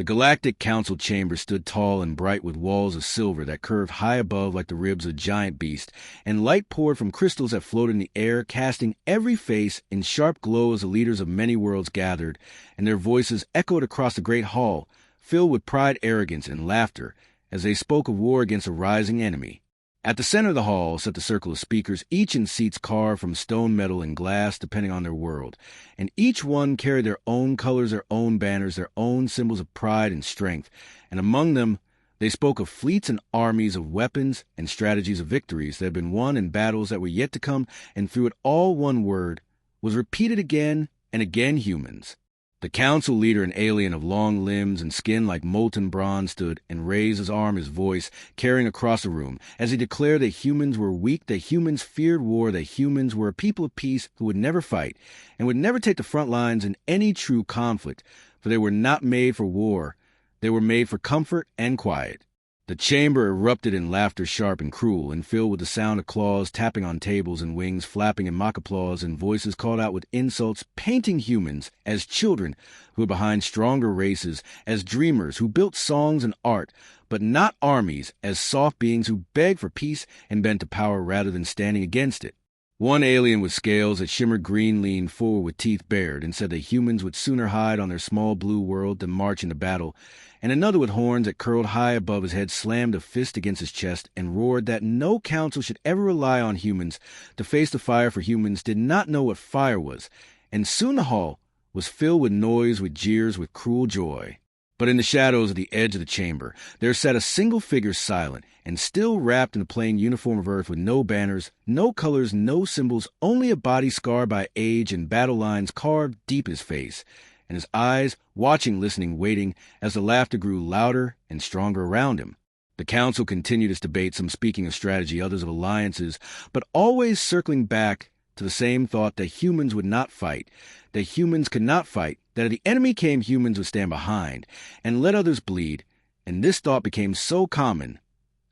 The Galactic Council chamber stood tall and bright with walls of silver that curved high above like the ribs of a giant beast, and light poured from crystals that floated in the air, casting every face in sharp glow as the leaders of many worlds gathered, and their voices echoed across the great hall, filled with pride, arrogance, and laughter, as they spoke of war against a rising enemy. At the center of the hall sat the circle of speakers, each in seats carved from stone, metal, and glass, depending on their world, and each one carried their own colors, their own banners, their own symbols of pride and strength, and among them they spoke of fleets and armies, of weapons and strategies of victories that had been won in battles that were yet to come, and through it all one word was repeated again and again: humans. The council leader, an alien of long limbs and skin like molten bronze, stood and raised his arm, his voice carrying across the room, as he declared that humans were weak, that humans feared war, that humans were a people of peace who would never fight and would never take the front lines in any true conflict, for they were not made for war. They were made for comfort and quiet. The chamber erupted in laughter sharp and cruel, and filled with the sound of claws tapping on tables and wings flapping in mock applause, and voices called out with insults, painting humans as children who were behind stronger races, as dreamers who built songs and art, but not armies, as soft beings who begged for peace and bent to power rather than standing against it. One alien with scales that shimmered green leaned forward with teeth bared and said that humans would sooner hide on their small blue world than march into battle, and another with horns that curled high above his head slammed a fist against his chest and roared that no council should ever rely on humans to face the fire, for humans did not know what fire was, and soon the hall was filled with noise, with jeers, with cruel joy. But in the shadows at the edge of the chamber there sat a single figure, silent and still, wrapped in the plain uniform of earth, with no banners, no colors, no symbols, only a body scarred by age and battle lines carved deep his face, and his eyes watching, listening, waiting, as the laughter grew louder and stronger around him. The council continued its debate, some speaking of strategy, others of alliances, but always circling back to the same thought that humans would not fight, that humans could not fight, that if the enemy came, humans would stand behind and let others bleed. And this thought became so common,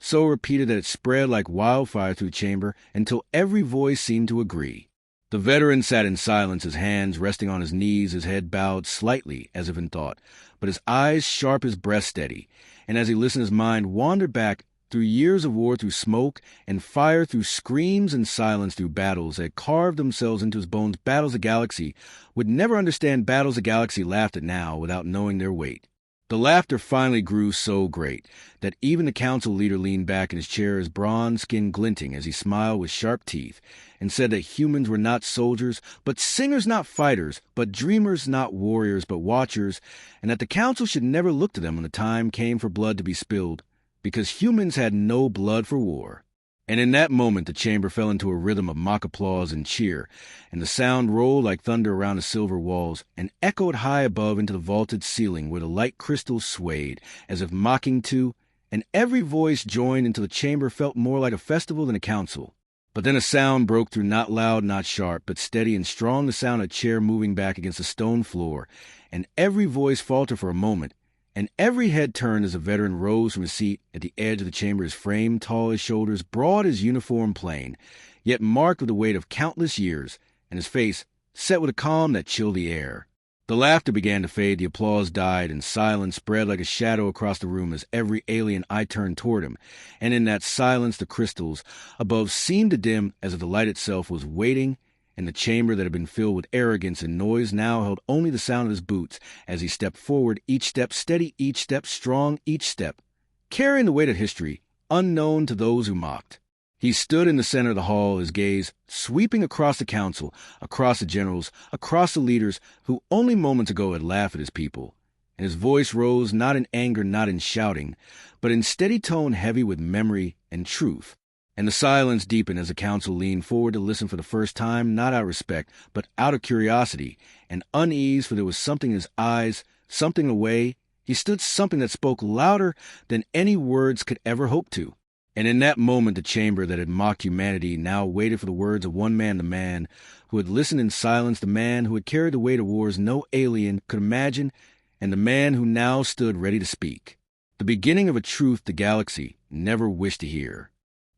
so repeated, that it spread like wildfire through the chamber until every voice seemed to agree. The veteran sat in silence, his hands resting on his knees, his head bowed slightly as if in thought, but his eyes sharp, his breast steady. And as he listened, his mind wandered back through years of war, through smoke and fire, through screams and silence, through battles that carved themselves into his bones, battles the galaxy would never understand, battles the galaxy laughed at now without knowing their weight. The laughter finally grew so great that even the council leader leaned back in his chair, his bronze skin glinting as he smiled with sharp teeth, and said that humans were not soldiers, but singers, not fighters, but dreamers, not warriors, but watchers, and that the council should never look to them when the time came for blood to be spilled, because humans had no blood for war. And in that moment the chamber fell into a rhythm of mock applause and cheer, and the sound rolled like thunder around the silver walls, and echoed high above into the vaulted ceiling where the light crystals swayed, as if mocking too, and every voice joined until the chamber felt more like a festival than a council. But then a sound broke through, not loud, not sharp, but steady and strong, the sound of a chair moving back against the stone floor, and every voice faltered for a moment, and every head turned as a veteran rose from his seat at the edge of the chamber, his frame tall, his shoulders broad, his uniform plain, yet marked with the weight of countless years, and his face set with a calm that chilled the air. The laughter began to fade, the applause died, and silence spread like a shadow across the room as every alien eye turned toward him, and in that silence the crystals above seemed to dim as if the light itself was waiting, and the chamber that had been filled with arrogance and noise now held only the sound of his boots as he stepped forward, each step steady, each step strong, each step carrying the weight of history, unknown to those who mocked. He stood in the center of the hall, his gaze sweeping across the council, across the generals, across the leaders who only moments ago had laughed at his people, and his voice rose not in anger, not in shouting, but in steady tone heavy with memory and truth. And the silence deepened as the council leaned forward to listen for the first time, not out of respect, but out of curiosity and unease, for there was something in his eyes, something in the way he stood, something that spoke louder than any words could ever hope to. And in that moment the chamber that had mocked humanity now waited for the words of one man, the man who had listened in silence, the man who had carried the weight of wars no alien could imagine, and the man who now stood ready to speak. The beginning of a truth the galaxy never wished to hear.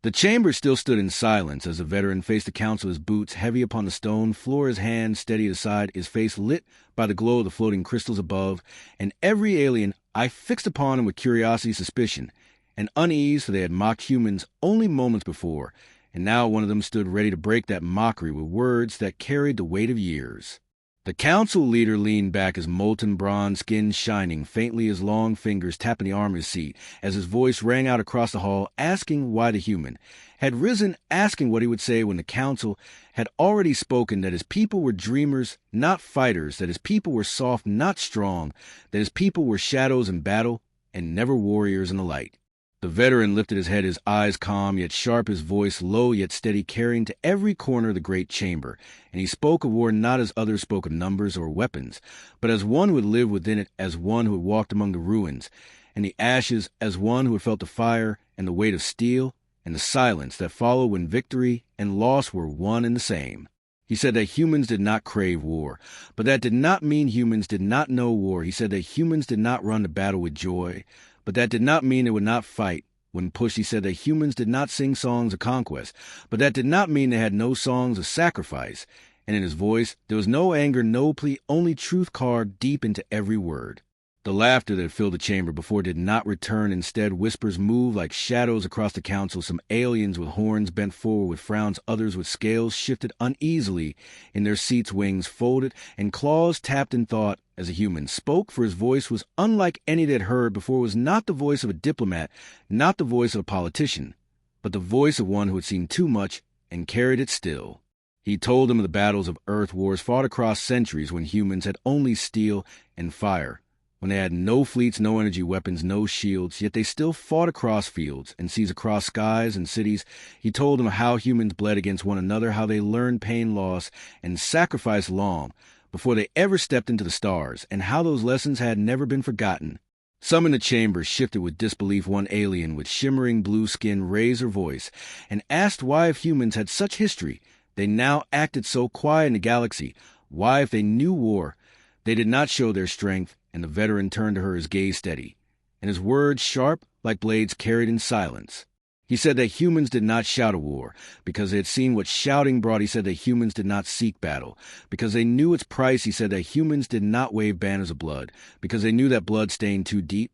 The chamber still stood in silence as the veteran faced the council, his boots heavy upon the stone floor, his hands steady at his side, his face lit by the glow of the floating crystals above, and every alien eye fixed upon him with curiosity, suspicion, and unease, for they had mocked humans only moments before, and now one of them stood ready to break that mockery with words that carried the weight of years. The council leader leaned back, his molten bronze skin shining faintly, his long fingers tapping the arm of his seat, as his voice rang out across the hall, asking why the human had risen, asking what he would say when the council had already spoken, that his people were dreamers, not fighters, that his people were soft, not strong, that his people were shadows in battle and never warriors in the light. The veteran lifted his head, his eyes calm yet sharp, his voice low yet steady, carrying to every corner of the great chamber, and he spoke of war not as others spoke of numbers or weapons, but as one who had lived within it, as one who had walked among the ruins and the ashes, as one who had felt the fire and the weight of steel and the silence that followed when victory and loss were one and the same. He said that humans did not crave war, but that did not mean humans did not know war. He said that humans did not run to battle with joy, but that did not mean they would not fight. When pushed, he said that humans did not sing songs of conquest, but that did not mean they had no songs of sacrifice. And in his voice, there was no anger, no plea, only truth carved deep into every word. The laughter that filled the chamber before did not return. Instead, whispers moved like shadows across the council. Some aliens with horns bent forward with frowns, others with scales shifted uneasily in their seats, wings folded, and claws tapped in thought as a human spoke, for his voice was unlike any they had heard before. It was not the voice of a diplomat, not the voice of a politician, but the voice of one who had seen too much and carried it still. He told them of the battles of Earth wars fought across centuries when humans had only steel and fire, when they had no fleets, no energy weapons, no shields, yet they still fought across fields and seas, across skies and cities. He told them how humans bled against one another, how they learned pain, loss, and sacrifice long before they ever stepped into the stars, and how those lessons had never been forgotten. Some in the chamber shifted with disbelief. One alien with shimmering blue skin raised her voice and asked why, if humans had such history, they now acted so quiet in the galaxy. Why, if they knew war, they did not show their strength. And the veteran turned to her, his gaze steady, and his words sharp like blades carried in silence. He said that humans did not shout a war because they had seen what shouting brought. He said that humans did not seek battle because they knew its price. He said that humans did not wave banners of blood because they knew that blood stained too deep.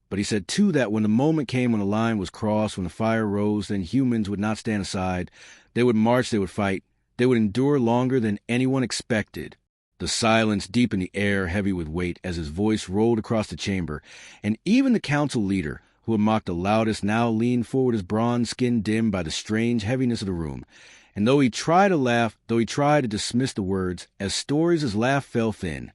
But he said, too, that when the moment came, when the line was crossed, when the fire rose, then humans would not stand aside. They would march, they would fight, they would endure longer than anyone expected. The silence deep in the air, heavy with weight, as his voice rolled across the chamber, and even the council leader, who had mocked the loudest, now leaned forward, his bronze skin dimmed by the strange heaviness of the room. And though he tried to laugh, though he tried to dismiss the words, as stories, his laugh fell thin,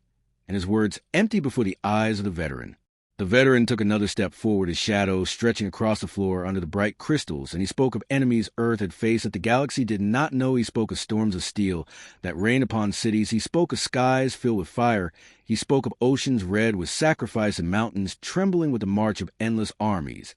and his words empty before the eyes of the veteran. The veteran took another step forward, his shadow stretching across the floor under the bright crystals, and he spoke of enemies Earth had faced that the galaxy did not know. He spoke of storms of steel that rained upon cities. He spoke of skies filled with fire. He spoke of oceans red with sacrifice and mountains trembling with the march of endless armies.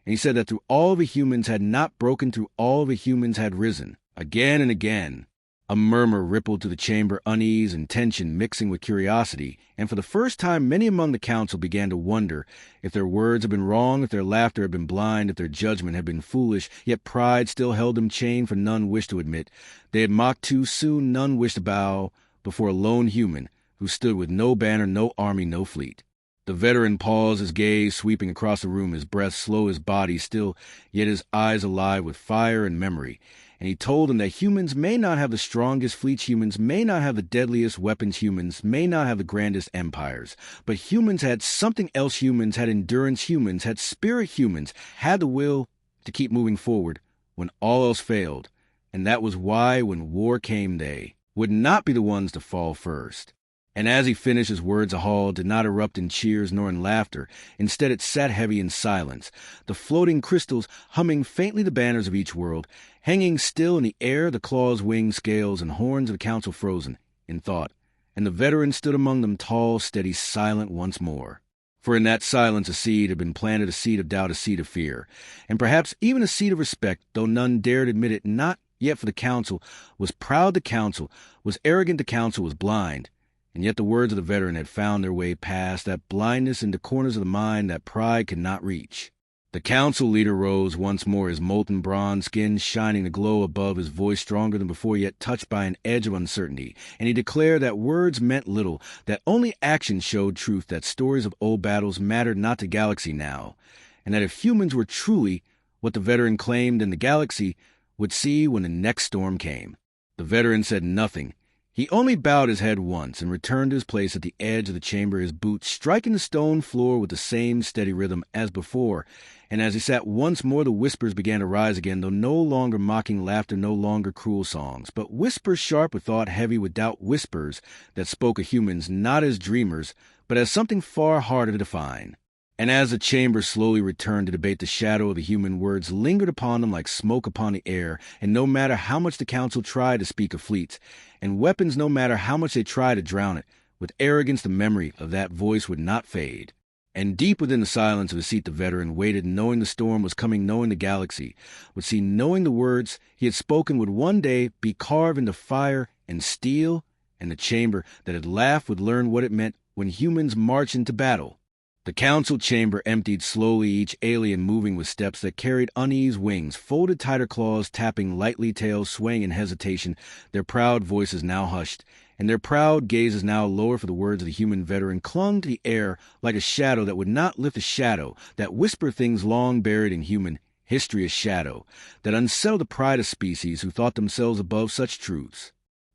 And he said that through all the humans had not broken, through all the humans had risen, again and again. A murmur rippled through the chamber, unease and tension mixing with curiosity, and for the first time many among the council began to wonder if their words had been wrong, if their laughter had been blind, if their judgment had been foolish. Yet pride still held them chained, for none wished to admit they had mocked too soon. None wished to bow before a lone human who stood with no banner, no army, no fleet. The veteran paused, his gaze sweeping across the room, his breath slow, his body still, yet his eyes alive with fire and memory. And he told them that humans may not have the strongest fleets, humans may not have the deadliest weapons, humans may not have the grandest empires, but humans had something else. Humans had endurance, humans had spirit, humans had the will to keep moving forward when all else failed. And that was why when war came, they would not be the ones to fall first. And as he finished his words, the hall did not erupt in cheers nor in laughter. Instead, it sat heavy in silence, the floating crystals humming faintly the banners of each world, hanging still in the air, the claws, wings, scales, and horns of the council frozen in thought. And the veteran stood among them, tall, steady, silent once more. For in that silence a seed had been planted, a seed of doubt, a seed of fear, and perhaps even a seed of respect, though none dared admit it. Not yet, for the council was proud, the council was arrogant, the council was blind. And yet the words of the veteran had found their way past that blindness into corners of the mind that pride could not reach. The council leader rose once more, his molten bronze skin shining a glow above, his voice stronger than before, yet touched by an edge of uncertainty, and he declared that words meant little, that only action showed truth, that stories of old battles mattered not to Galaxy now, and that if humans were truly what the veteran claimed, then the Galaxy would see when the next storm came. The veteran said nothing. He only bowed his head once and returned to his place at the edge of the chamber, his boots striking the stone floor with the same steady rhythm as before. And as he sat once more, the whispers began to rise again, though no longer mocking laughter, no longer cruel songs, but whispers sharp with thought, heavy with doubt, whispers that spoke of humans not as dreamers, but as something far harder to define. And as the chamber slowly returned to debate, the shadow of the human words lingered upon them like smoke upon the air, and no matter how much the council tried to speak of fleets, and weapons no matter how much they tried to drown it, with arrogance the memory of that voice would not fade. And deep within the silence of his seat the veteran waited, knowing the storm was coming, knowing the Galaxy would see, knowing the words he had spoken would one day be carved into fire and steel, and the chamber that had laughed would learn what it meant when humans marched into battle. The council chamber emptied slowly, each alien moving with steps that carried uneasy wings, folded tighter claws, tapping lightly, tails swaying in hesitation, their proud voices now hushed, and their proud gazes now lower, for the words of the human veteran clung to the air like a shadow that would not lift a shadow, that whispered things long buried in human history, a shadow that unsettled the pride of species who thought themselves above such truths.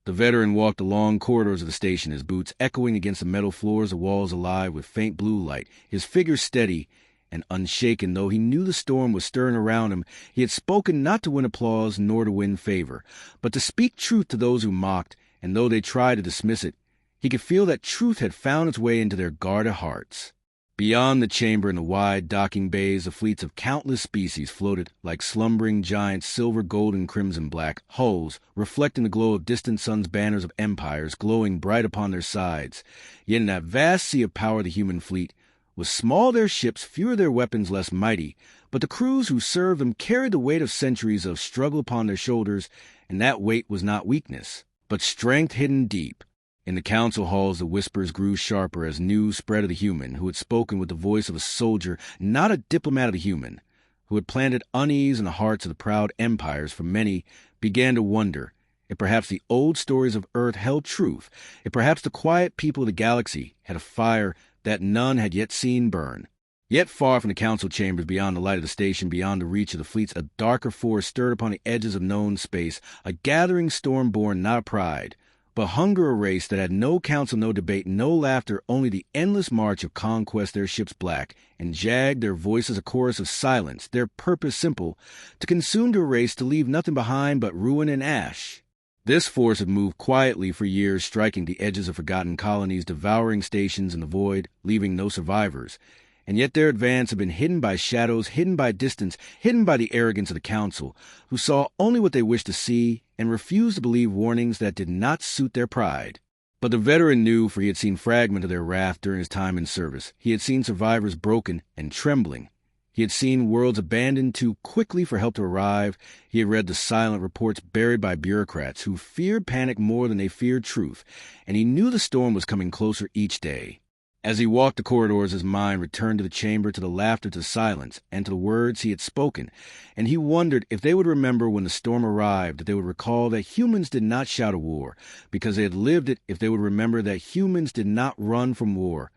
The veteran walked the long corridors of the station, his boots echoing against the metal floors, the walls alive with faint blue light, his figure steady and unshaken, though he knew the storm was stirring around him. He had spoken not to win applause nor to win favor, but to speak truth to those who mocked, and though they tried to dismiss it, he could feel that truth had found its way into their guarded hearts. Beyond the chamber, in the wide docking bays, the fleets of countless species floated like slumbering giants, silver, golden, crimson, black, hulls reflecting the glow of distant suns, banners of empires glowing bright upon their sides. Yet in that vast sea of power the human fleet was small, their ships, fewer their weapons, less mighty, but the crews who served them carried the weight of centuries of struggle upon their shoulders, and that weight was not weakness, but strength hidden deep. In the council halls the whispers grew sharper as news spread of the human, who had spoken with the voice of a soldier, not a diplomat of the human, who had planted unease in the hearts of the proud empires, for many began to wonder if perhaps the old stories of Earth held truth, if perhaps the quiet people of the Galaxy had a fire that none had yet seen burn. Yet far from the council chambers, beyond the light of the station, beyond the reach of the fleets, a darker force stirred upon the edges of known space, a gathering storm born not of pride, but hunger, a race that had no council, no debate, no laughter, only the endless march of conquest, their ships black and jagged, their voices a chorus of silence, their purpose simple, to consume, to erase, to leave nothing behind but ruin and ash. This force had moved quietly for years, striking the edges of forgotten colonies, devouring stations in the void, leaving no survivors. And yet their advance had been hidden by shadows, hidden by distance, hidden by the arrogance of the council, who saw only what they wished to see and refused to believe warnings that did not suit their pride. But the veteran knew, for he had seen fragments of their wrath during his time in service. He had seen survivors broken and trembling. He had seen worlds abandoned too quickly for help to arrive. He had read the silent reports buried by bureaucrats who feared panic more than they feared truth, and he knew the storm was coming closer each day. As he walked the corridors, his mind returned to the chamber, to the laughter, to the silence, and to the words he had spoken, and he wondered if they would remember when the storm arrived, that they would recall that humans did not shout a war because they had lived it, if they would remember that humans did not run from war.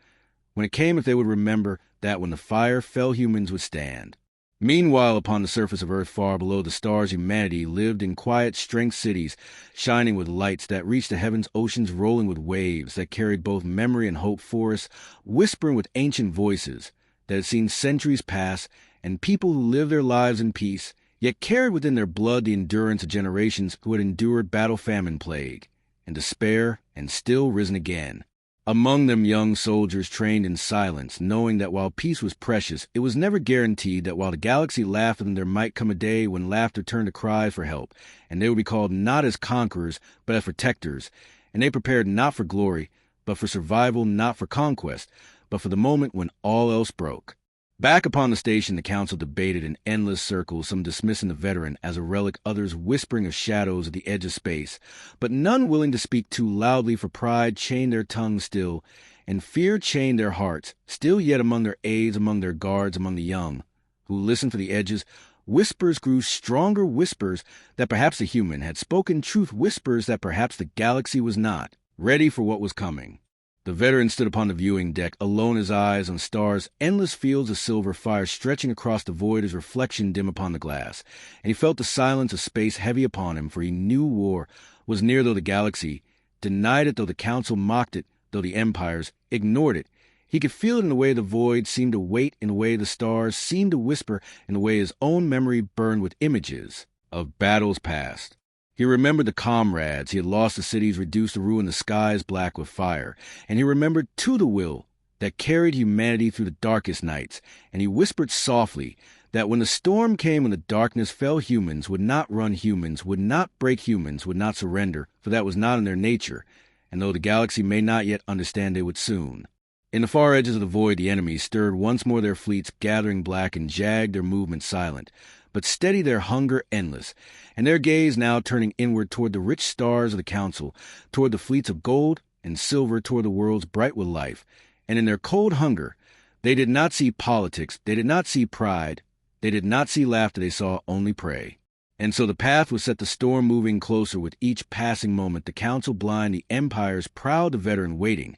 When it came, if they would remember that when the fire fell, humans would stand. Meanwhile, upon the surface of Earth, far below the stars, humanity lived in quiet, strength cities, shining with lights that reached the heavens, oceans rolling with waves that carried both memory and hope, forests whispering with ancient voices that had seen centuries pass, and people who lived their lives in peace, yet carried within their blood the endurance of generations who had endured battle, famine, plague, and despair, and still risen again. Among them young soldiers trained in silence, knowing that while peace was precious, it was never guaranteed, that while the Galaxy laughed at them, there might come a day when laughter turned to cries for help, and they would be called not as conquerors, but as protectors, and they prepared not for glory, but for survival, not for conquest, but for the moment when all else broke. Back upon the station, the council debated in endless circles, some dismissing the veteran as a relic, others whispering of shadows at the edge of space, but none willing to speak too loudly, for pride chained their tongues still, and fear chained their hearts, still yet among their aides, among their guards, among the young, who listened for the edges. Whispers grew stronger, whispers that perhaps the human had spoken truth, whispers that perhaps the galaxy was not ready for what was coming. The veteran stood upon the viewing deck, alone, his eyes on stars, endless fields of silver fire stretching across the void, his reflection dim upon the glass. And he felt the silence of space heavy upon him, for he knew war was near, though the galaxy denied it, though the council mocked it, though the empires ignored it. He could feel it in the way the void seemed to wait, in the way the stars seemed to whisper, in the way his own memory burned with images of battles past. He remembered the comrades he had lost, the cities reduced to ruin, the skies black with fire. And he remembered, too, the will that carried humanity through the darkest nights. And he whispered softly that when the storm came, when the darkness fell, humans would not run, humans would not break, humans would not surrender, for that was not in their nature. And though the galaxy may not yet understand, they would soon. In the far edges of the void, the enemies stirred once more, their fleets gathering black and jagged, their movement silent, but steady, their hunger endless, and their gaze now turning inward toward the rich stars of the council, toward the fleets of gold and silver, toward the worlds bright with life. And in their cold hunger, they did not see politics, they did not see pride, they did not see laughter, they saw only prey. And so the path was set, the storm moving closer with each passing moment, the council blind, the empires proud, the veteran waiting,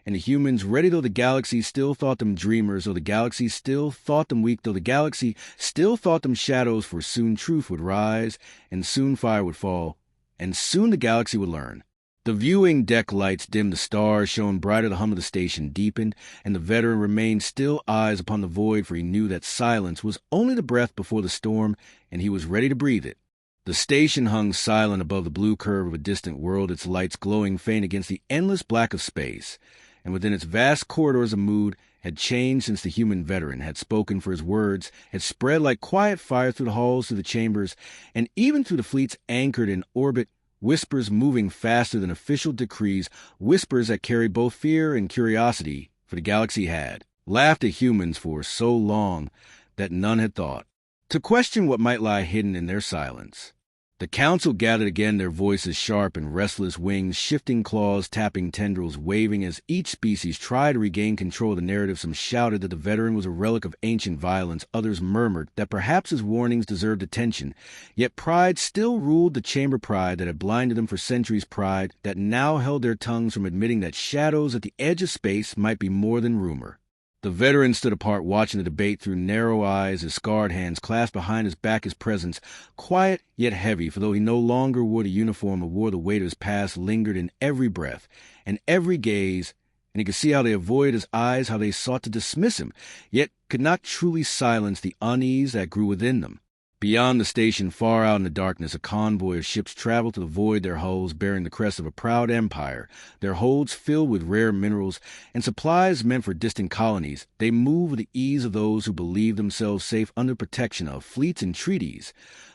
and the humans ready, though the galaxy still thought them dreamers, though the galaxy still thought them weak, though the galaxy still thought them shadows, for soon truth would rise, and soon fire would fall, and soon the galaxy would learn. The viewing deck lights dimmed, the stars shone brighter, the hum of the station deepened, and the veteran remained still, eyes upon the void, for he knew that silence was only the breath before the storm, and he was ready to breathe it. The station hung silent above the blue curve of a distant world, its lights glowing faint against the endless black of space. And within its vast corridors a mood had changed since the human veteran had spoken, for his words had spread like quiet fire through the halls, through the chambers, and even through the fleets anchored in orbit, whispers moving faster than official decrees, whispers that carried both fear and curiosity, for the galaxy had laughed at humans for so long that none had thought to question what might lie hidden in their silence. The council gathered again, their voices sharp and restless, wings shifting, claws tapping, tendrils waving, as each species tried to regain control of the narrative. Some shouted that the veteran was a relic of ancient violence, others murmured that perhaps his warnings deserved attention. Yet pride still ruled the chamber, pride that had blinded them for centuries, pride that now held their tongues from admitting that shadows at the edge of space might be more than rumor. The veteran stood apart, watching the debate through narrow eyes, his scarred hands clasped behind his back, his presence quiet yet heavy, for though he no longer wore the uniform or wore the weight of his past, lingered in every breath and every gaze, and he could see how they avoided his eyes, how they sought to dismiss him, yet could not truly silence the unease that grew within them. Beyond the station, far out in the darkness, a convoy of ships traveled to the void, their hulls bearing the crest of a proud empire, their holds filled with rare minerals and supplies meant for distant colonies. They moved with the ease of those who believed themselves safe under protection of fleets and treaties.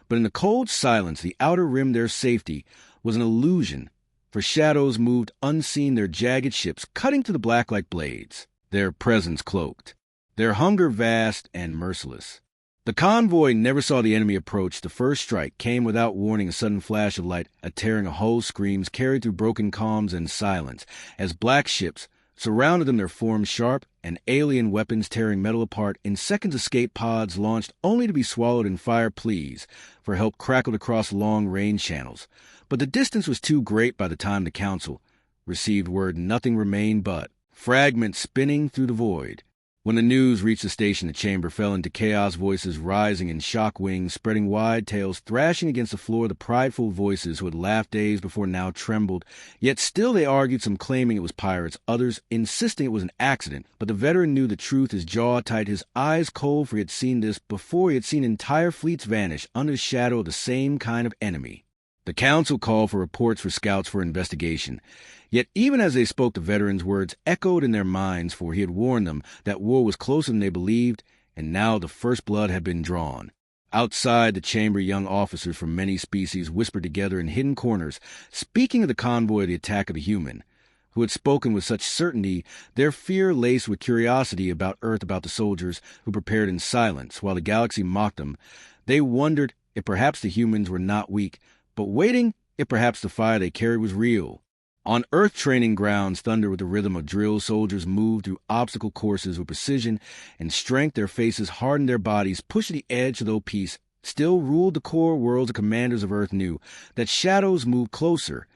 But in the cold silence, the outer rim, their safety was an illusion, for shadows moved unseen, their jagged ships cutting to the black like blades, their presence cloaked, their hunger vast and merciless. The convoy never saw the enemy approach. The first strike came without warning, a sudden flash of light, a tearing of hull screams carried through broken calms and silence, as black ships surrounded them, their forms sharp and alien weapons tearing metal apart. In seconds, escape pods launched only to be swallowed in fire. Pleas for help crackled across long-range channels. But the distance was too great. By the time the council received word, nothing remained but fragments spinning through the void. When the news reached the station, the chamber fell into chaos, voices rising in shock wings, spreading wide tails, thrashing against the floor, the prideful voices who had laughed days before now trembled. Yet still they argued, some claiming it was pirates, others insisting it was an accident. But the veteran knew the truth, his jaw tight, his eyes cold, for he had seen this before. He had seen entire fleets vanish under the shadow of the same kind of enemy. The council called for reports, for scouts, for investigation. Yet even as they spoke, the veterans' words echoed in their minds, for he had warned them that war was closer than they believed, and now the first blood had been drawn. Outside the chamber, young officers from many species whispered together in hidden corners, speaking of the convoy of the attack of the human, who had spoken with such certainty, their fear laced with curiosity about Earth, about the soldiers who prepared in silence, while the galaxy mocked them. They wondered if perhaps the humans were not weak, but waiting if perhaps the fire they carried was real. On Earth training grounds, thunder with the rhythm of drill soldiers moved through obstacle courses with precision and strength. Their faces hardened, their bodies pushed to the edge, though peace still ruled the core worlds. The commanders of Earth knew that shadows moved closer,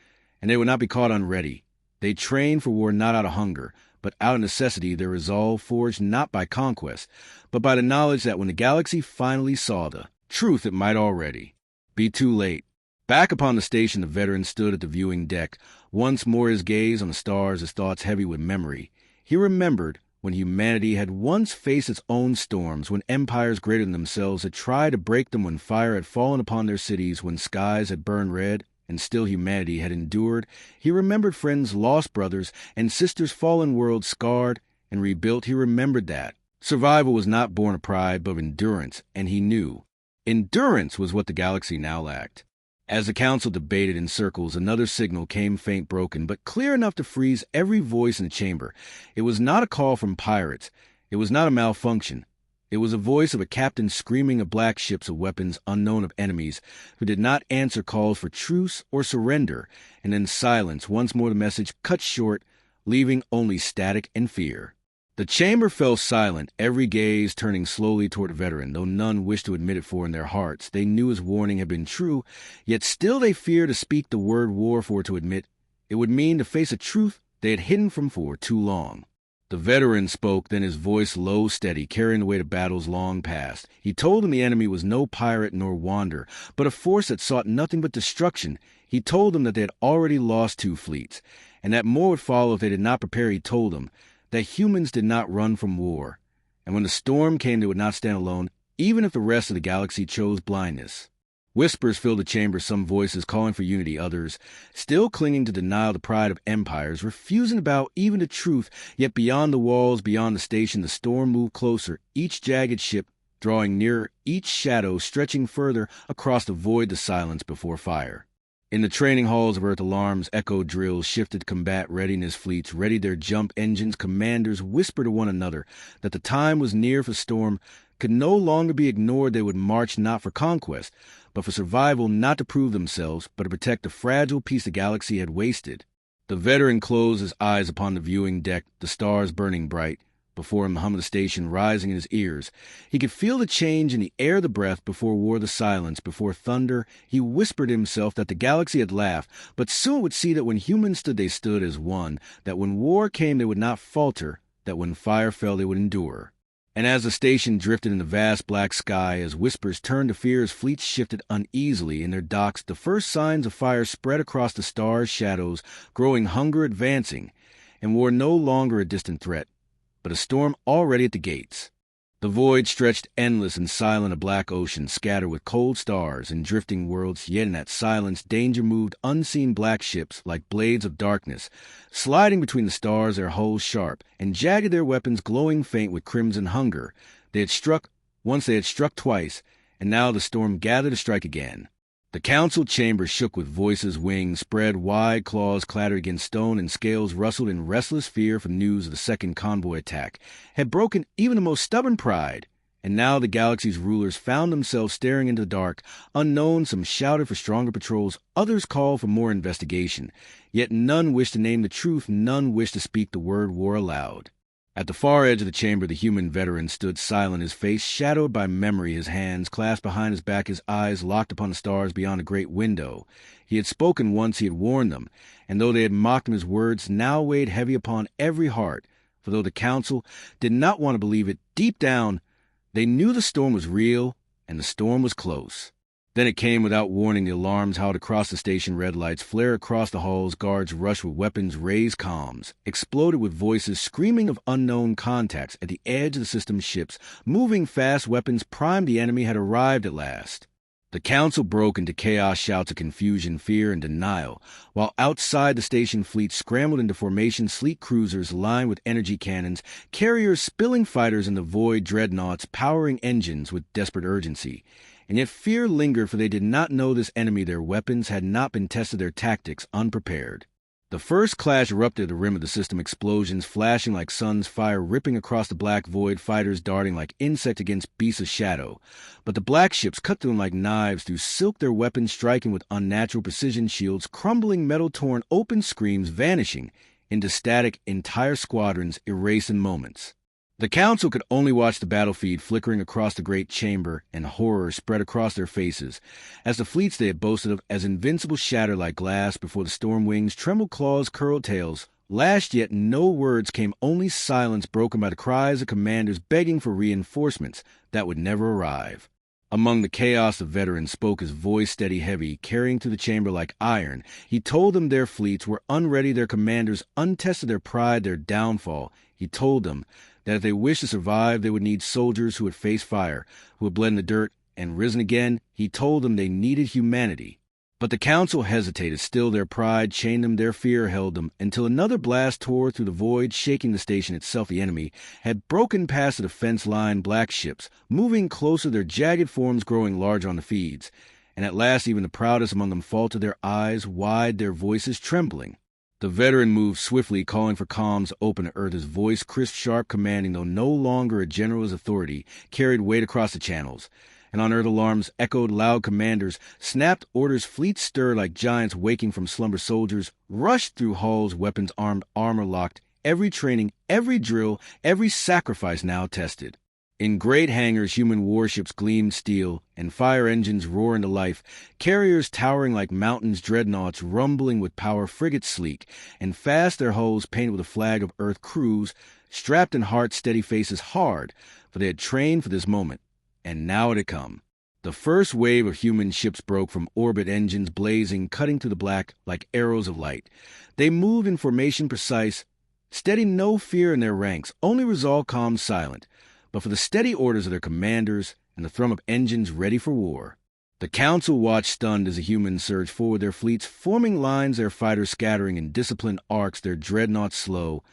and they would not be caught unready. They trained for war not out of hunger, but out of necessity, their resolve forged not by conquest, but by the knowledge that when the galaxy finally saw the truth, it might already be too late. Back upon the station, the veteran stood at the viewing deck, once more his gaze on the stars, his thoughts heavy with memory. He remembered when humanity had once faced its own storms, when empires greater than themselves had tried to break them, when fire had fallen upon their cities, when skies had burned red, and still humanity had endured. He remembered friends lost, brothers and sisters, fallen worlds scarred and rebuilt. He remembered that survival was not born of pride, but of endurance, and he knew endurance was what the galaxy now lacked. As the council debated in circles, another signal came, faint, broken, but clear enough to freeze every voice in the chamber. It was not a call from pirates. It was not a malfunction. It was a voice of a captain screaming of black ships, of weapons unknown, of enemies who did not answer calls for truce or surrender. And then silence. Once more the message cut short, leaving only static and fear. The chamber fell silent, every gaze turning slowly toward the veteran, though none wished to admit it, for in their hearts they knew his warning had been true, yet still they feared to speak the word war, for to admit it would mean to face a truth they had hidden from for too long. The veteran spoke, then his voice low, steady, carrying away the battles long past. He told them the enemy was no pirate nor wanderer, but a force that sought nothing but destruction. He told them that they had already lost 2 fleets, and that more would follow if they did not prepare. He told them that humans did not run from war, and when the storm came they would not stand alone, even if the rest of the galaxy chose blindness. Whispers filled the chamber, some voices calling for unity, others still clinging to denial, the pride of empires, refusing to bow even to truth. Yet beyond the walls, beyond the station, the storm moved closer, each jagged ship drawing nearer, each shadow stretching further across the void, the silence before fire. In the training halls of Earth, alarms echoed, drills shifted, combat readiness, fleets readied their jump engines. Commanders whispered to one another that the time was near for storm could no longer be ignored. They would march not for conquest, but for survival, not to prove themselves, but to protect the fragile peace the galaxy had wasted. The veteran closed his eyes upon the viewing deck, the stars burning bright. Before him, the hum of the station rising in his ears. He could feel the change in the air, the breath, before war, the silence, before thunder. He whispered to himself that the galaxy had laughed, but soon would see that when humans stood, they stood as one, that when war came, they would not falter, that when fire fell, they would endure. And as the station drifted in the vast black sky, as whispers turned to fear, as fleets shifted uneasily in their docks, the first signs of fire spread across the stars' shadows, growing hunger advancing, and war no longer a distant threat, but a storm already at the gates. The void stretched endless and silent, a black ocean scattered with cold stars and drifting worlds, yet in that silence danger moved, unseen black ships like blades of darkness, sliding between the stars, their hulls sharp and jagged, their weapons glowing faint with crimson hunger. They had struck once, they had struck twice, and now the storm gathered to strike again. The council chamber shook with voices, wings spread wide, claws clattered against stone, and scales rustled in restless fear, for news of the second convoy attack had broken even the most stubborn pride. And now the galaxy's rulers found themselves staring into the dark. Unknown, some shouted for stronger patrols, others called for more investigation. Yet none wished to name the truth, none wished to speak the word war aloud. At the far edge of the chamber, the human veteran stood silent, his face shadowed by memory, his hands clasped behind his back, his eyes locked upon the stars beyond a great window. He had spoken once, he had warned them, and though they had mocked him, his words now weighed heavy upon every heart. For though the council did not want to believe it, deep down they knew the storm was real, and the storm was close. Then it came without warning. The alarms howled across the station, red lights flared across the halls, guards rushed with weapons, raised comms, exploded with voices screaming of unknown contacts at the edge of the system's ships. Moving fast, weapons primed, the enemy had arrived at last. The council broke into chaos, shouts of confusion, fear, and denial, while outside the station fleets scrambled into formation, sleek cruisers lined with energy cannons, carriers spilling fighters in the void, dreadnoughts powering engines with desperate urgency. And yet fear lingered, for they did not know this enemy. Their weapons had not been tested, their tactics unprepared. The first clash erupted at the rim of the system, explosions flashing like suns, fire ripping across the black void, fighters darting like insect against beasts of shadow. But the black ships cut through them like knives, through silk their weapons, striking with unnatural precision, shields crumbling, metal torn, open screams vanishing into static, entire squadrons erased in moments. The Council could only watch the battle feed flickering across the great chamber, and horror spread across their faces, as the fleets they had boasted of as invincible shattered like glass before the storm wings, trembled claws, curled tails. Lashed yet no words came, only silence broken by the cries of commanders begging for reinforcements that would never arrive. Among the chaos, the veteran spoke, his voice steady, heavy, carrying through the chamber like iron. He told them their fleets were unready, their commanders untested, their pride, their downfall. He told them that if they wished to survive, they would need soldiers who had faced fire, who had bled in the dirt and risen again. He told them they needed humanity. But the Council hesitated. Still their pride chained them, their fear held them, until another blast tore through the void, shaking the station itself. The enemy had broken past the defense line, black ships, moving closer, their jagged forms growing larger on the feeds. And at last even the proudest among them faltered, their eyes wide, their voices trembling. The veteran moved swiftly, calling for comms open to earth, his voice crisp, sharp, commanding, though no longer a general's authority, carried weight across the channels. And on earth alarms echoed loud, commanders snapped orders, fleets stirred like giants waking from slumber, soldiers rushed through halls, weapons armed, armor locked, every training, every drill, every sacrifice now tested. In great hangars, human warships gleamed steel, and fire engines roar into life, carriers towering like mountains, dreadnoughts rumbling with power, frigates sleek, and fast their hulls painted with a flag of earth, crews strapped in heart, steady faces hard, for they had trained for this moment, and now it had come. The first wave of human ships broke from orbit, engines blazing, cutting through the black like arrows of light. They moved in formation precise, steady, no fear in their ranks, only resolve calm, silent, but for the steady orders of their commanders and the thrum of engines ready for war. The Council watched stunned as the humans surged forward, their fleets forming lines, their fighters scattering in disciplined arcs, their dreadnoughts slow,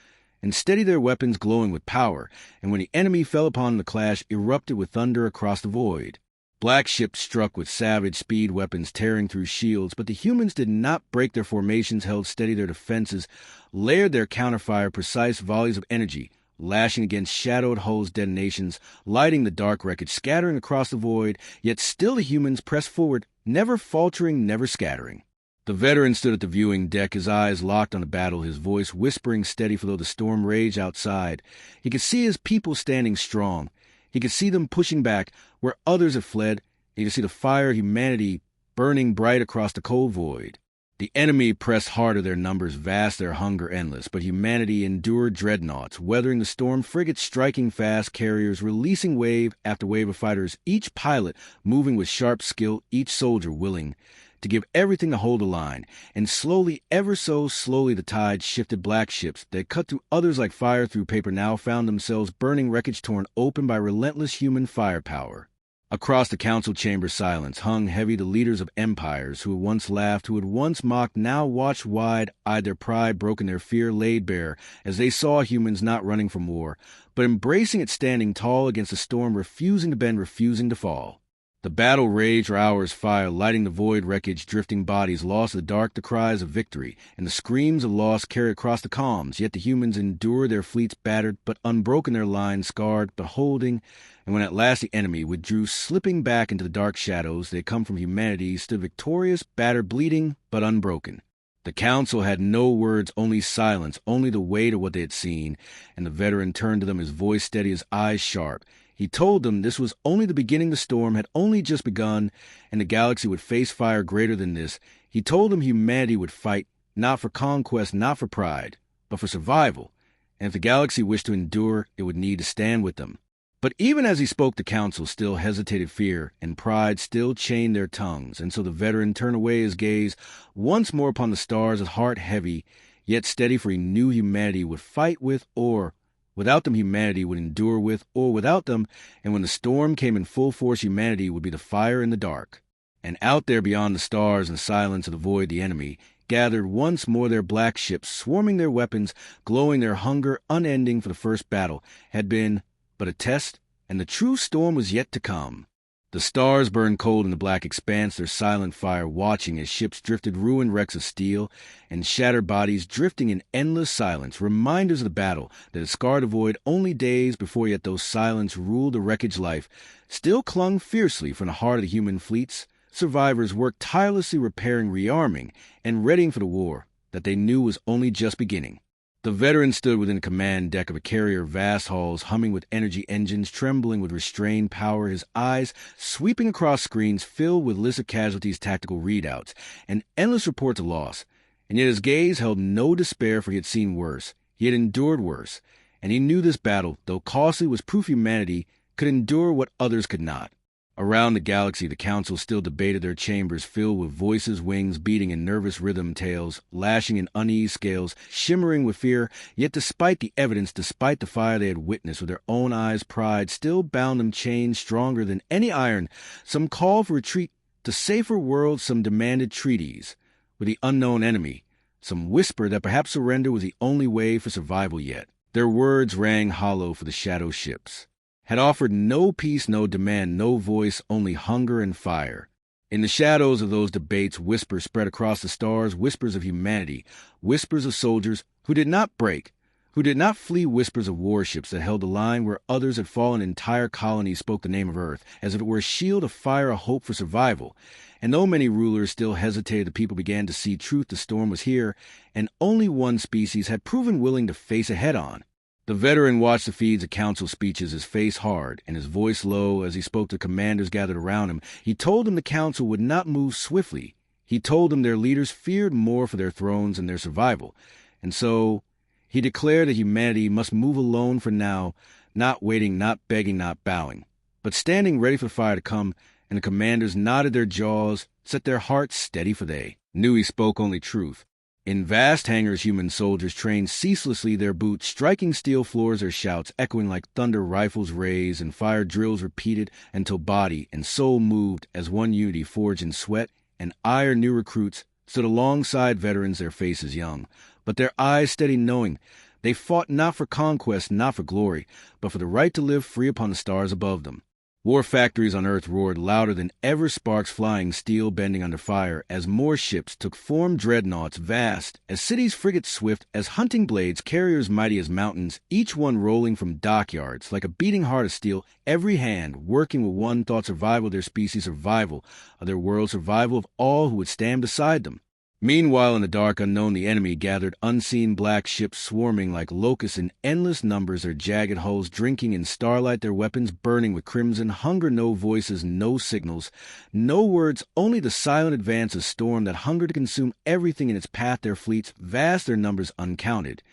and steady their weapons glowing with power, and when the enemy fell upon the clash, erupted with thunder across the void. Black ships struck with savage speed, weapons tearing through shields, but the humans did not break their formations, held steady their defenses, layered their counterfire, precise volleys of energy, lashing against shadowed hulls, detonations, lighting the dark wreckage, scattering across the void, yet still the humans pressed forward, never faltering, never scattering. The veteran stood at the viewing deck, his eyes locked on the battle, his voice whispering steady, for though the storm raged outside, he could see his people standing strong. He could see them pushing back where others had fled. He could see the fire of humanity burning bright across the cold void. The enemy pressed harder, their numbers vast, their hunger endless, but humanity endured, dreadnoughts weathering the storm, frigates striking fast, carriers releasing wave after wave of fighters, each pilot moving with sharp skill, each soldier willing to give everything to hold the line. And slowly, ever so slowly, the tide shifted. Black ships that cut through others like fire through paper now found themselves burning, wreckage torn open by relentless human firepower. Across the council chamber, silence hung heavy. The leaders of empires who had once laughed, who had once mocked, now watched wide-eyed, their pride broken, their fear laid bare, as they saw humans not running from war, but embracing it, standing tall against the storm, refusing to bend, refusing to fall. The battle raged for hours, fire lighting the void, wreckage, drifting bodies lost in the dark, the cries of victory and the screams of loss carried across the calms. Yet the humans endured, their fleets battered but unbroken, their lines scarred but holding. And when at last the enemy withdrew, slipping back into the dark shadows they had come from, humanity stood victorious, battered, bleeding but unbroken. The council had no words, only silence, only the weight of what they had seen. And the veteran turned to them, his voice steady, his eyes sharp. He told them this was only the beginning. The storm had only just begun, and the galaxy would face fire greater than this. He told them humanity would fight, not for conquest, not for pride, but for survival. And if the galaxy wished to endure, it would need to stand with them. But even as he spoke, the council still hesitated. Fear and pride still chained their tongues, and so the veteran turned away his gaze once more upon the stars, his heart heavy, yet steady, for he knew humanity would fight with, or without them humanity would endure with, or without them, and when the storm came in full force, humanity would be the fire in the dark. And out there beyond the stars and silence of the void, the enemy gathered once more, their black ships, swarming their weapons, glowing, their hunger unending. For the first battle had been but a test, and the true storm was yet to come. The stars burned cold in the black expanse, their silent fire watching as ships drifted ruined wrecks of steel and shattered bodies drifting in endless silence, reminders of the battle that had scarred the void only days before, yet those silence ruled the wreckage life, still clung fiercely from the heart of the human fleets. Survivors worked tirelessly repairing, rearming, and readying for the war that they knew was only just beginning. The veteran stood within the command deck of a carrier, vast halls humming with energy engines, trembling with restrained power, his eyes sweeping across screens filled with lists of casualties, tactical readouts, and endless reports of loss. And yet his gaze held no despair, for he had seen worse. He had endured worse. And he knew this battle, though costly, was proof humanity could endure what others could not. Around the galaxy, the council still debated, their chambers filled with voices, wings beating in nervous rhythm, tails lashing in uneasy scales, shimmering with fear. Yet despite the evidence, despite the fire they had witnessed with their own eyes, pride still bound them, chains stronger than any iron. Some called for retreat to safer worlds, some demanded treaties with the unknown enemy, some whispered that perhaps surrender was the only way for survival yet. Their words rang hollow, for the shadow ships had offered no peace, no demand, no voice, only hunger and fire. In the shadows of those debates, whispers spread across the stars, whispers of humanity, whispers of soldiers who did not break, who did not flee, whispers of warships that held the line where others had fallen. Entire colonies spoke the name of Earth, as if it were a shield of fire, a hope for survival. And though many rulers still hesitated, the people began to see truth. The storm was here, and only one species had proven willing to face it head-on. The veteran watched the feeds of council speeches, his face hard and his voice low as he spoke to commanders gathered around him. He told them the council would not move swiftly. He told them their leaders feared more for their thrones and their survival. And so he declared that humanity must move alone for now, not waiting, not begging, not bowing, but standing ready for the fire to come. And the commanders nodded their jaws, set their hearts steady, for they knew he spoke only truth. In vast hangars, human soldiers trained ceaselessly, their boots striking steel floors, their shouts echoing like thunder, rifles raised, and fire drills repeated until body and soul moved as one unity, forged in sweat and ire. New recruits stood alongside veterans, their faces young, but their eyes steady, knowing they fought not for conquest, not for glory, but for the right to live free upon the stars above them. War factories on Earth roared louder than ever, sparks flying, steel bending under fire, as more ships took form, dreadnoughts vast, as cities, frigates swift, as hunting blades, carriers mighty as mountains, each one rolling from dockyards like a beating heart of steel, every hand working with one thought: survival of their species, survival of their world, survival of all who would stand beside them. Meanwhile, in the dark unknown, the enemy gathered, unseen black ships swarming like locusts in endless numbers, their jagged hulls drinking in starlight, their weapons burning with crimson. Hunger, no voices, no signals, no words, only the silent advance of storm that hungered to consume everything in its path. Their fleets, vast, their numbers uncounted,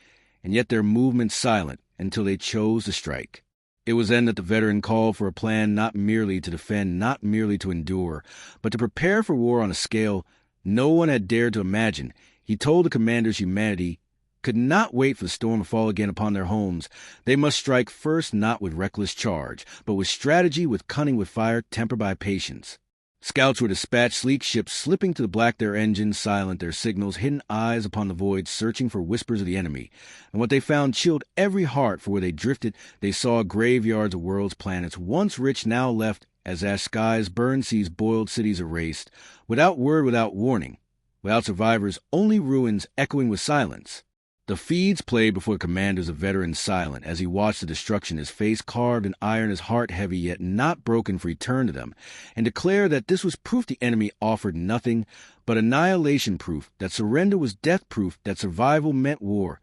and yet their movements silent until they chose to strike. It was then that the veteran called for a plan, not merely to defend, not merely to endure, but to prepare for war on a scale no one had dared to imagine. He told the commanders humanity could not wait for the storm to fall again upon their homes. They must strike first, not with reckless charge, but with strategy, with cunning, with fire tempered by patience. Scouts were dispatched, sleek ships slipping to the black, their engines silent, their signals hidden, eyes upon the void, searching for whispers of the enemy. And what they found chilled every heart, for where they drifted, they saw graveyards of worlds, planets, once rich, now left as skies burned, seas boiled, cities erased, without word, without warning, without survivors, only ruins echoing with silence. The feeds played before the commanders, of veterans silent, as he watched the destruction, his face carved in iron, his heart heavy yet not broken, for he turned to them and declared that this was proof the enemy offered nothing but annihilation, proof that surrender was death, proof that survival meant war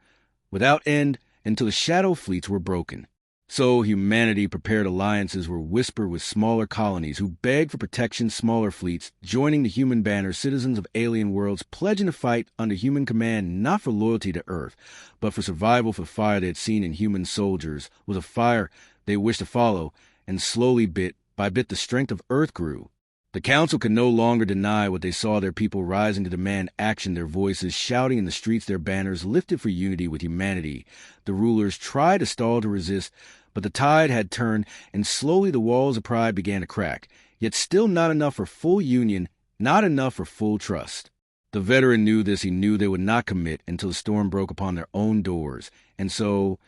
without end until the shadow fleets were broken. So humanity prepared alliances, were whispered with smaller colonies who begged for protection, smaller fleets joining the human banner, citizens of alien worlds pledging to fight under human command, not for loyalty to Earth, but for survival, for fire they had seen in human soldiers was a fire they wished to follow, and slowly, bit by bit, the strength of Earth grew. The council could no longer deny what they saw, their people rising to demand action, their voices shouting in the streets, their banners lifted for unity with humanity. The rulers tried to stall, to resist, but the tide had turned, and slowly the walls of pride began to crack, yet still not enough for full union, not enough for full trust. The veteran knew this. He knew they would not commit until the storm broke upon their own doors, and so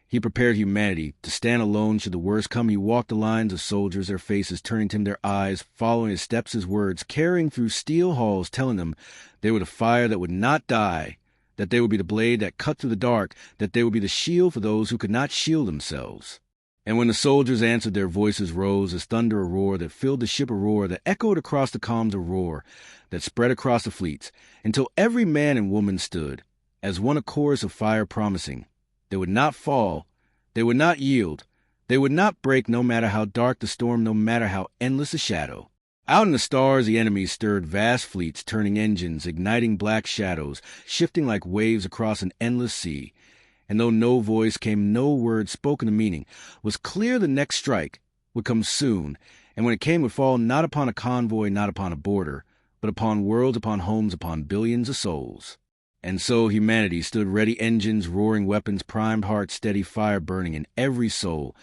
He prepared humanity to stand alone should the worst come. He walked the lines of soldiers, their faces turning to him, their eyes following his steps, his words, carrying through steel halls, telling them they were the fire that would not die, that they would be the blade that cut through the dark, that they would be the shield for those who could not shield themselves. And when the soldiers answered, their voices rose as thunder, a roar that filled the ship, a roar that echoed across the calms, a roar that spread across the fleets, until every man and woman stood, as one, a chorus of fire promising. They would not fall, they would not yield, they would not break, no matter how dark the storm, no matter how endless the shadow. Out in the stars, the enemy stirred vast fleets, turning engines, igniting black shadows, shifting like waves across an endless sea. And though no voice came, no word spoken of meaning, was clear the next strike would come soon, and when it came would fall not upon a convoy, not upon a border, but upon worlds, upon homes, upon billions of souls. And so humanity stood ready, engines, roaring weapons, primed hearts, steady fire burning in every soul.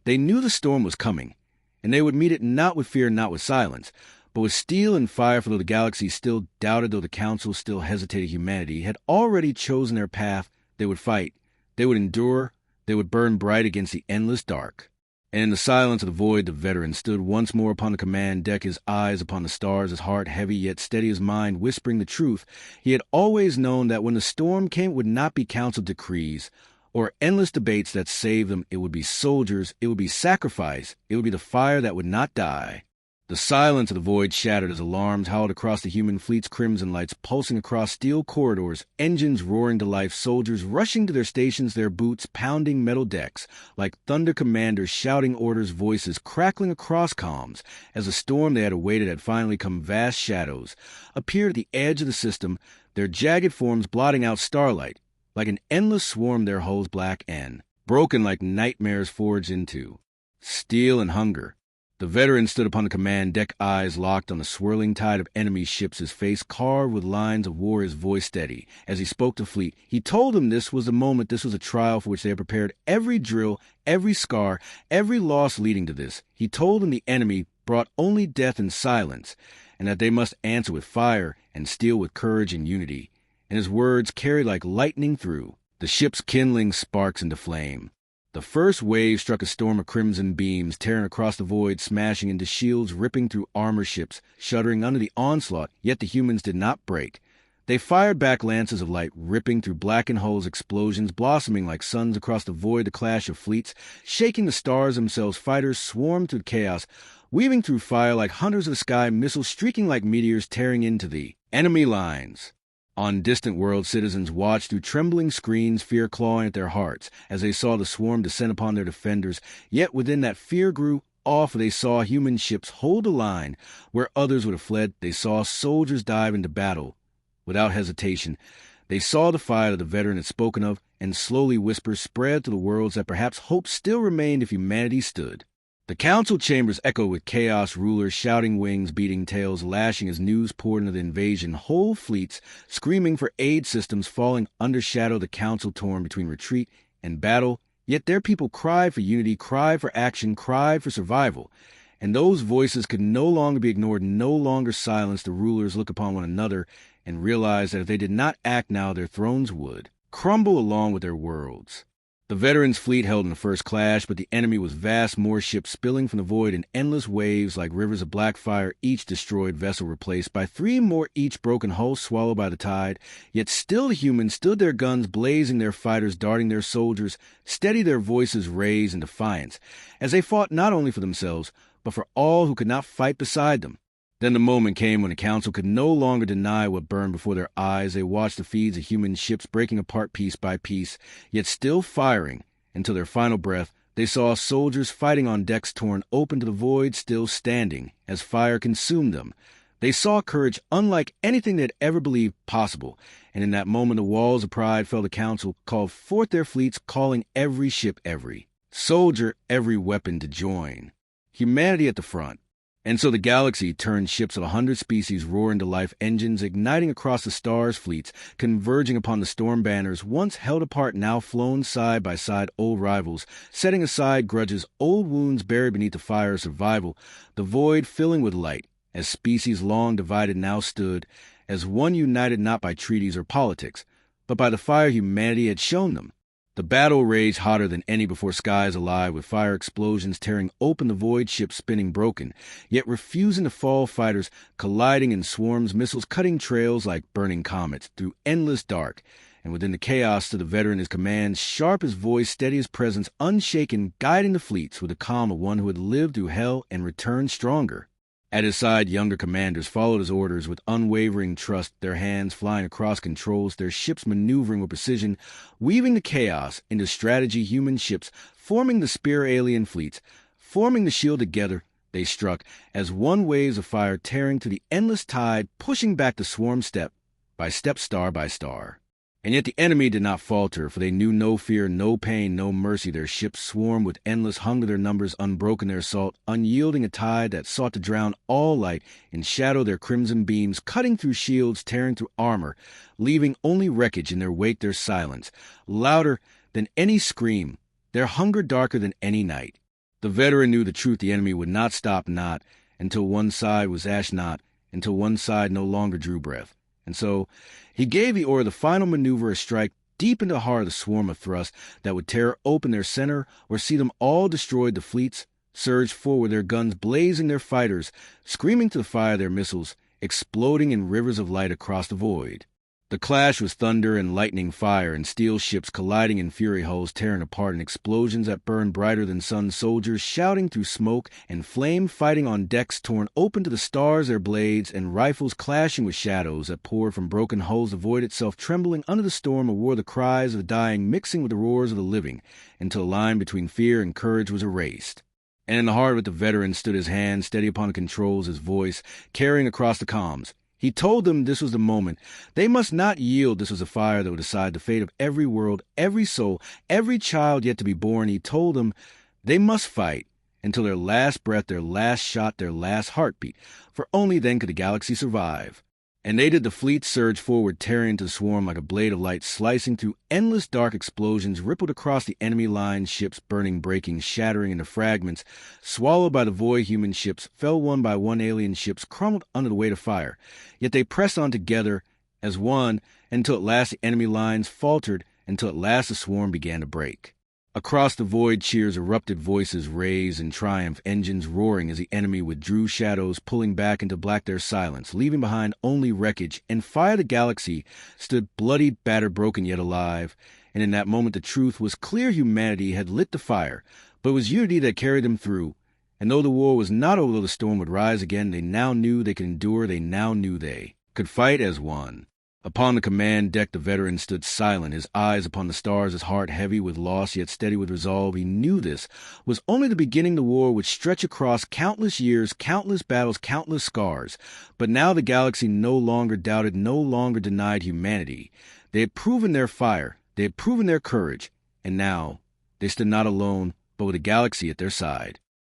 They knew the storm was coming, and they would meet it not with fear, not with silence, but with steel and fire, for though the galaxy still doubted, though the council still hesitated, humanity had already chosen their path. They would fight, they would endure, they would burn bright against the endless dark. And in the silence of the void, the veteran stood once more upon the command deck, his eyes upon the stars, his heart heavy yet steady, his mind whispering the truth. He had always known that when the storm came, it would not be council decrees or endless debates that saved them. It would be soldiers, it would be sacrifice, it would be the fire that would not die. The silence of the void shattered as alarms howled across the human fleet's crimson lights pulsing across steel corridors, engines roaring to life, soldiers rushing to their stations, their boots pounding metal decks, like thunder commanders shouting orders, voices crackling across comms. As the storm they had awaited had finally come, vast shadows appeared at the edge of the system, their jagged forms blotting out starlight, like an endless swarm, their hulls black and broken like nightmares forged into steel and hunger. The veteran stood upon the command deck, eyes locked on the swirling tide of enemy ships, his face carved with lines of war, his voice steady. As he spoke to fleet, he told them this was the moment, this was a trial for which they had prepared every drill, every scar, every loss leading to this. He told them the enemy brought only death and silence, and that they must answer with fire and steel, with courage and unity. And his words carried like lightning through the ship's kindling sparks into flame. The first wave struck a storm of crimson beams, tearing across the void, smashing into shields, ripping through armor ships, shuddering under the onslaught, yet the humans did not break. They fired back lances of light, ripping through blackened hulls, explosions blossoming like suns across the void, the clash of fleets, shaking the stars themselves. Fighters swarmed through chaos, weaving through fire like hunters of the sky, missiles streaking like meteors, tearing into the enemy lines. On distant worlds, citizens watched through trembling screens, fear clawing at their hearts, as they saw the swarm descend upon their defenders. Yet within that fear grew awe, for they saw human ships hold the line where others would have fled. They saw soldiers dive into battle without hesitation. They saw the fire that the veteran had spoken of, and slowly whispers spread to the worlds that perhaps hope still remained if humanity stood. The council chambers echoed with chaos, rulers shouting, wings beating tails, lashing as news poured into the invasion, whole fleets screaming for aid, systems falling under shadow, the council torn between retreat and battle. Yet their people cried for unity, cried for action, cried for survival. And those voices could no longer be ignored, no longer silenced. The rulers looked upon one another and realized that if they did not act now, their thrones would crumble along with their worlds. The veterans' fleet held in the first clash, but the enemy was vast, more ships spilling from the void in endless waves like rivers of black fire, each destroyed vessel replaced by 3 more, each broken hull swallowed by the tide. Yet still the humans stood, their guns blazing, their fighters darting, their soldiers steady, their voices raised in defiance, as they fought not only for themselves, but for all who could not fight beside them. Then the moment came when the council could no longer deny what burned before their eyes. They watched the feeds of human ships breaking apart piece by piece, yet still firing until their final breath. They saw soldiers fighting on decks torn open to the void, still standing as fire consumed them. They saw courage unlike anything they had ever believed possible, and in that moment the walls of pride fell. The council called forth their fleets, calling every ship, every soldier, every weapon to join humanity at the front. And so the galaxy turned, ships of 100 species roaring to life, engines igniting across the stars, fleets converging upon the storm banners, once held apart, now flown side by side, old rivals, setting aside grudges, old wounds buried beneath the fire of survival, the void filling with light, as species long divided now stood, as one united not by treaties or politics, but by the fire humanity had shown them. The battle raged hotter than any before, skies alive with fire explosions tearing open the void, ships spinning broken, yet refusing to fall, fighters colliding in swarms, missiles cutting trails like burning comets through endless dark. And within the chaos stood the veteran, his command sharp as voice, steady as presence, unshaken, guiding the fleets with the calm of one who had lived through hell and returned stronger. At his side, younger commanders followed his orders with unwavering trust, their hands flying across controls, their ships maneuvering with precision, weaving the chaos into strategy. Human ships forming the spear alien fleets, forming the shield together, they struck as one, waves of fire tearing to the endless tide, pushing back the swarm step by step, star by star. And yet the enemy did not falter, for they knew no fear, no pain, no mercy. Their ships swarmed with endless hunger, their numbers unbroken, their assault unyielding, a tide that sought to drown all light in shadow, their crimson beams cutting through shields, tearing through armor, leaving only wreckage in their wake, their silence louder than any scream, their hunger darker than any night. The veteran knew the truth: the enemy would not stop, not until one side was ash, not until one side no longer drew breath. And so he gave the order, the final maneuver, a strike deep into the heart of the swarm, of thrust that would tear open their center or see them all destroyed. The fleets surged forward, their guns blazing, their fighters screaming to the fire, their missiles exploding in rivers of light across the void. The clash was thunder and lightning, fire and steel, ships colliding in fury, hulls tearing apart, and explosions that burned brighter than sun, soldiers shouting through smoke and flame, fighting on decks torn open to the stars, their blades and rifles clashing with shadows that poured from broken hulls, the void itself trembling under the storm of war, the cries of the dying mixing with the roars of the living, until the line between fear and courage was erased. And in the heart of it, the veteran stood, his hand steady upon the controls, his voice carrying across the comms. He told them this was the moment. They must not yield. This was a fire that would decide the fate of every world, every soul, every child yet to be born. He told them they must fight until their last breath, their last shot, their last heartbeat, for only then could the galaxy survive. And they did. The fleet surged forward, tearing into the swarm like a blade of light, slicing through endless dark. Explosions rippled across the enemy lines, ships burning, breaking, shattering into fragments. Swallowed by the void, human ships fell one by one, alien ships crumbled under the weight of fire. Yet they pressed on together as one until at last the enemy lines faltered, until at last the swarm began to break. Across the void, cheers erupted, voices raised in triumph, engines roaring as the enemy withdrew, shadows pulling back into black their silence, leaving behind only wreckage. And fire, the galaxy stood bloodied, battered, broken, yet alive. And in that moment the truth was clear: humanity had lit the fire, but it was unity that carried them through. And though the war was not over, though the storm would rise again, they now knew they could endure, they now knew they could fight as one. Upon the command deck, the veteran stood silent, his eyes upon the stars, his heart heavy with loss, yet steady with resolve. He knew this was only the beginning. The war would stretch across countless years, countless battles, countless scars. But now the galaxy no longer doubted, no longer denied humanity. They had proven their fire, they had proven their courage, and now they stood not alone, but with a galaxy at their side.